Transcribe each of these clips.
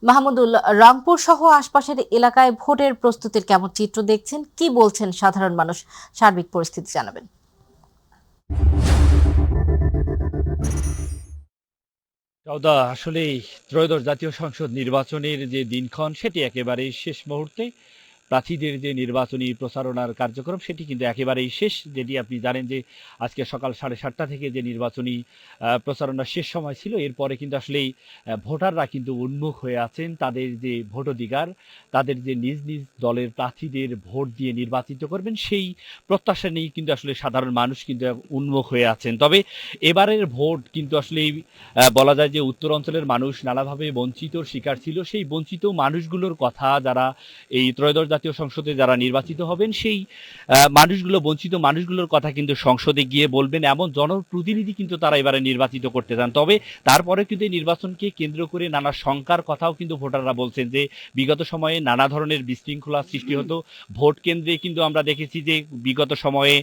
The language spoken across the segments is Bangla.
মাহমুদুল, রংপুর সহ আশপাশের এলাকায় ভোটের প্রস্তুতির কেমন চিত্র দেখছেন, কি বলছেন সাধারণ মানুষ? সার্বিক পরিস্থিতি জানাবেন। আসলেই ত্রয়োদশ জাতীয় সংসদ নির্বাচনের যে দিনক্ষণ সেটি একেবারেই শেষ মুহূর্তে। প্রার্থীদের যে নির্বাচনী প্রচারণার কার্যক্রম সেটি কিন্তু একেবারেই শেষ। যেটি আপনি জানেন যে আজকে সকাল 7:30 থেকে যে নির্বাচনী প্রচারণার শেষ সময় ছিল, এরপরে কিন্তু আসলেই ভোটাররা কিন্তু উন্মুখ হয়ে আছেন। তাদের যে ভোটাধিকার, তাদের যে নিজ নিজ দলের প্রার্থীদের ভোট দিয়ে নির্বাচিত করবেন সেই প্রত্যাশা নিয়েই কিন্তু আসলে সাধারণ মানুষ কিন্তু উন্মুখ হয়ে আছেন। তবে এবারের ভোট কিন্তু আসলেই বলা যায় যে উত্তর অঞ্চলের মানুষ নানাভাবে বঞ্চিতর শিকার ছিল। সেই বঞ্চিত মানুষগুলোর কথা যারা এই ত্রয়োদশ জাতীয় সংসদে যারা নির্বাচিত হবেন সেই মানুষগুলো, বঞ্চিত মানুষগুলোর কথা কিন্তু সংসদে গিয়ে বলবেন, এমন জনপ্রতিনিধি কিন্তু তারা এবারে নির্বাচিত করতে চান। তবে তারপরে কিন্তু এই নির্বাচনকে কেন্দ্র করে নানা শঙ্কার কথাও কিন্তু ভোটাররা বলছেন যে বিগত সময়ে নানা ধরনের বিশৃঙ্খলা সৃষ্টি হতো ভোট কেন্দ্রে। কিন্তু আমরা দেখেছি যে বিগত সময়ে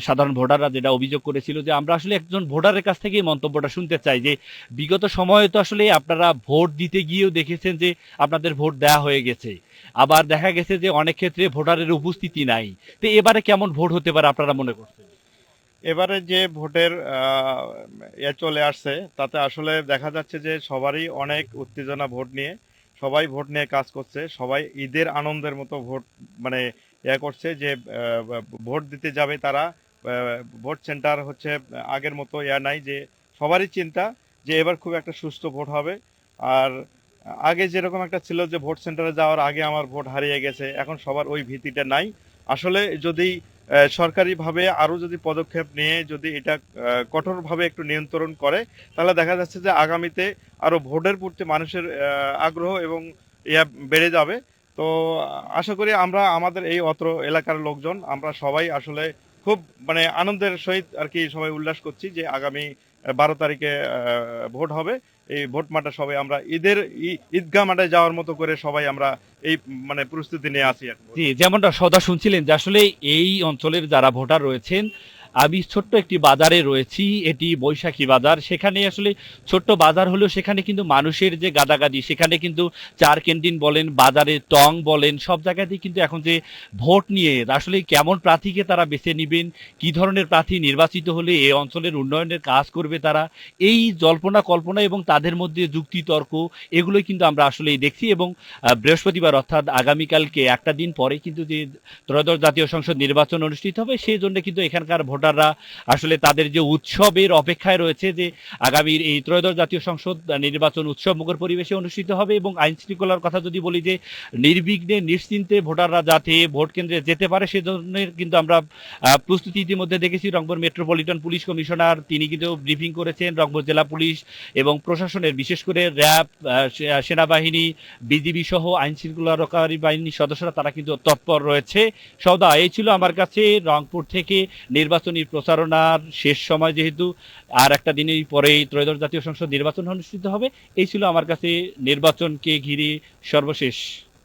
সাধারণ ভোটাররা যেটা অভিযোগ করেছিল যে আমরা আসলে একজন ভোটারের কাছ থেকে মন্তব্যটা শুনতে চাই যে বিগত সময়ে তো আসলে আপনারা ভোট দিতে গিয়েও দেখেছেন যে আপনাদের ভোট দেওয়া হয়ে গেছে, আবার দেখা গেছে যে অনেক ক্ষেত্রে ভোটারের উপস্থিতি নাই। তো এবারে কেমন ভোট হতে পারে আপনারা মনে করছেন? এবারে যে ভোটের চলে আসছে তাতে আসলে দেখা যাচ্ছে যে সবারই অনেক উত্তেজনা ভোট নিয়ে। সবাই ভোট নিয়ে কাজ করছে, সবাই ঈদের আনন্দের মতো ভোট মানে করছে যে ভোট দিতে যাবে তারা। ভোট সেন্টার হচ্ছে আগের মতো নাই যে সবারই চিন্তা যে এবার খুব একটা সুষ্ঠু ভোট হবে। আর আগে যেরকম একটা ছিল যে ভোট সেন্টারে যাওয়ার আগে আমার ভোট হারিয়ে গেছে, এখন সবার ওই ভীতিটা নাই। আসলে যদি সরকারিভাবে আরো যদি পদক্ষেপ নিয়ে যদি এটা কঠোরভাবে একটু নিয়ন্ত্রণ করে, তাহলে দেখা যাচ্ছে যে আগামীতে আরো ভোটের প্রতি মানুষের আগ্রহ এবং বেড়ে যাবে। তো আশা করি আমরা আমাদের এই অত্র এলাকার লোকজন আমরা সবাই আসলে খুব আনন্দের সহিত আর কি সবাই উল্লাস করছি যে আগামী 12 তারিখে ভোট হবে। এই ভোট মাঠে সবাই আমরা ঈদগাহ মাঠে যাওয়ার মতো করে সবাই আমরা এই প্রস্তুতি নিয়ে আছি আর কি। জি, যেমনটা সদা শুনছিলেন যে আসলে এই অঞ্চলের যারা ভোটার রয়েছেন, আমি ছোট্ট একটি বাজারে রয়েছি, এটি বৈশাখী বাজার। সেখানে আসলে ছোট্ট বাজার হলেও সেখানে কিন্তু মানুষের যে গাদাগাদি, সেখানে কিন্তু চার ক্যান্টিন বলেন, বাজারে টং বলেন, সব জায়গাতেই কিন্তু এখন যে ভোট নিয়ে আসলে কেমন প্রার্থীকে তারা বেছে নিবেন, কি ধরনের প্রার্থী নির্বাচিত হলে এই অঞ্চলের উন্নয়নের কাজ করবে তারা, এই জল্পনা কল্পনা এবং তাদের মধ্যে যুক্তি তর্ক, এগুলোই কিন্তু আমরা আসলেই দেখছি। এবং বৃহস্পতিবার অর্থাৎ আগামীকালকে একটা দিন পরে কিন্তু যে ত্রয়োদশ জাতীয় সংসদ নির্বাচন অনুষ্ঠিত হবে, সেই জন্য কিন্তু এখানকার ভোটাররা আসলে তাদের যে উৎসবের অপেক্ষায় রয়েছে যে আগামীর এই ত্রয়োদশ জাতীয় সংসদ নির্বাচন উৎসব মুখর পরিবেশে অনুষ্ঠিত হবে। এবং আইন শৃঙ্খলার কথা যদি বলি যে নির্বিঘ্নে নিশ্চিন্তে ভোটাররা যাতে ভোট কেন্দ্রে যেতে পারে সেজন্য কিন্তু আমরা প্রস্তুতি ইতিমধ্যে দেখেছি। রংপুর মেট্রোপলিটন পুলিশ কমিশনার তিনি কিন্তু ব্রিফিং করেছেন। রংপুর জেলা পুলিশ এবং প্রশাসনের বিশেষ করে র্যাব, সেনাবাহিনী, বিজিবি সহ আইন শৃঙ্খলা রক্ষাকারী বাহিনীর সদস্যরা তারা কিন্তু তৎপর রয়েছে। সৌদা, এই ছিল আমার কাছে রংপুর থেকে নির্বাচনী প্রচারণার শেষ সময়, যেহেতু আর একটা দিনের পরেই ত্রয়োদশ জাতীয় সংসদ নির্বাচন অনুষ্ঠিত হবে। এই ছিল আমার কাছে নির্বাচনকে ঘিরে সর্বশেষ।